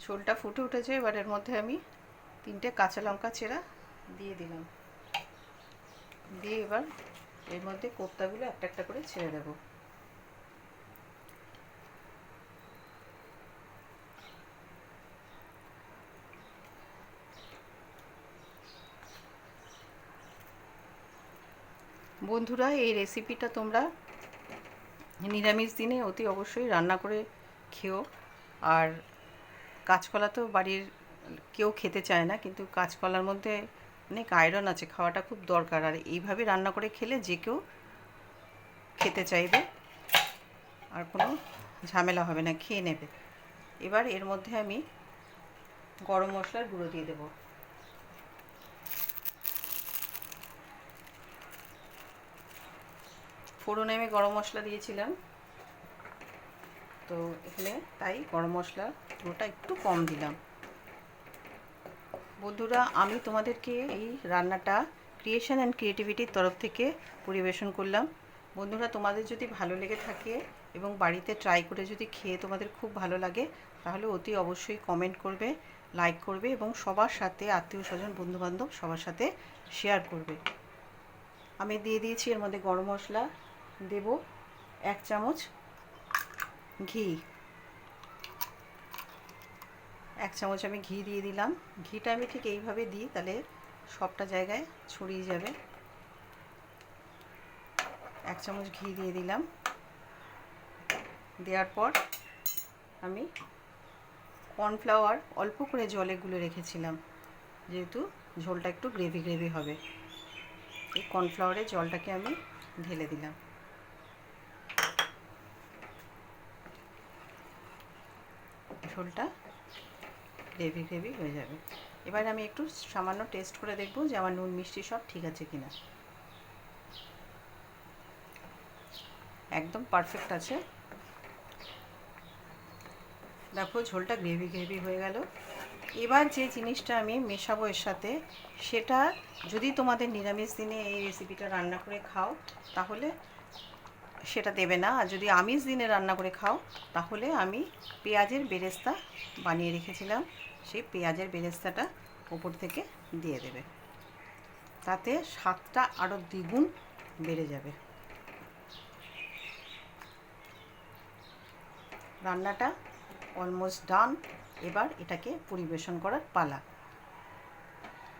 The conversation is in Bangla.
ঝোলটা ফুটে উঠেছে। এবার এর মধ্যে আমি 3টে কাঁচা লঙ্কা চেরা দিয়ে দিলাম। দিয়ে এবার এর মধ্যে কোপ্তাগুলো একটা একটা করে ছেড়ে দেবো। বন্ধুরা, এই রেসিপিটা তোমরা নিরামিষ দিনে অতি অবশ্যই রান্না করে খেও। আর কাঁচকলা তো বাড়ির কেউ খেতে চায় না, কিন্তু কাঁচকলার মধ্যে অনেক আয়রন আছে, খাওয়াটা খুব দরকার। আর এইভাবে রান্না করে খেলে যে কেউ খেতে চাইবে, আর কোনো ঝামেলা হবে না, খেয়ে নেবে। এবার এর মধ্যে আমি গরম মশলার গুঁড়ো দিয়ে দেবো। ফোড়নে আমি গরম মশলা দিয়েছিলাম, তো এখানে তাই গরম মশলার গুঁড়োটা একটু কম দিলাম। বন্ধুরা, আমি তোমাদেরকে এই রান্নাটা ক্রিয়েশন অ্যান্ড ক্রিয়েটিভিটির তরফ থেকে পরিবেশন করলাম। বন্ধুরা, তোমাদের যদি ভালো লেগে থাকে এবং বাড়িতে ট্রাই করে যদি খেয়ে তোমাদের খুব ভালো লাগে, তাহলে অতি অবশ্যই কমেন্ট করবে, লাইক করবে এবং সবার সাথে, আত্মীয় স্বজন, বন্ধুবান্ধব সবার সাথে শেয়ার করবে। আমি দিয়ে দিয়েছি এর মধ্যে গরম মশলা, দেব 1 চামচ ঘি। 1 চামচ আমি ঘি দিয়ে দিলাম। ঘিটা আমি ঠিক এইভাবে দিই, তাহলে সবটা জায়গায় ছড়িয়ে যাবে। 1 চামচ ঘি দিয়ে দিলাম। দেওয়ার পর আমি কর্নফ্লাওয়ার অল্প করে জলে গুলে রেখেছিলাম, যেহেতু ঝোলটা একটু গ্রেভি গ্রেভি হবে। এই কর্নফ্লাওয়ারের জলটাকে আমি ঢেলে দিলাম। ঝোলটা গ্রেভি গ্রেভি হয়ে যাবে। এবার আমি একটু সামান্য টেস্ট করে দেখব যে আমার নুন মিষ্টি সব ঠিক আছে কিনা। একদম পারফেক্ট আছে। দেখো, ঝোলটা গ্রেভি গ্রেভি হয়ে গেল। এবার যে জিনিসটা আমি মেশাবো এর সাথে, সেটা যদি তোমাদের নিরামিষ দিনে এই রেসিপিটা রান্না করে খাও, তাহলে সেটা দেবে না। আর যদি আমিষ দিনে রান্না করে খাও, তাহলে আমি পেঁয়াজের বেরেস্তা বানিয়ে রেখেছিলাম, সেই পেঁয়াজের বেরেস্তাটা উপর থেকে দিয়ে দেবে। তাতে স্বাদটা আরও দ্বিগুণ বেড়ে যাবে। রান্নাটা অলমোস্ট ডান। এবার এটাকে পরিবেশন করার পালা।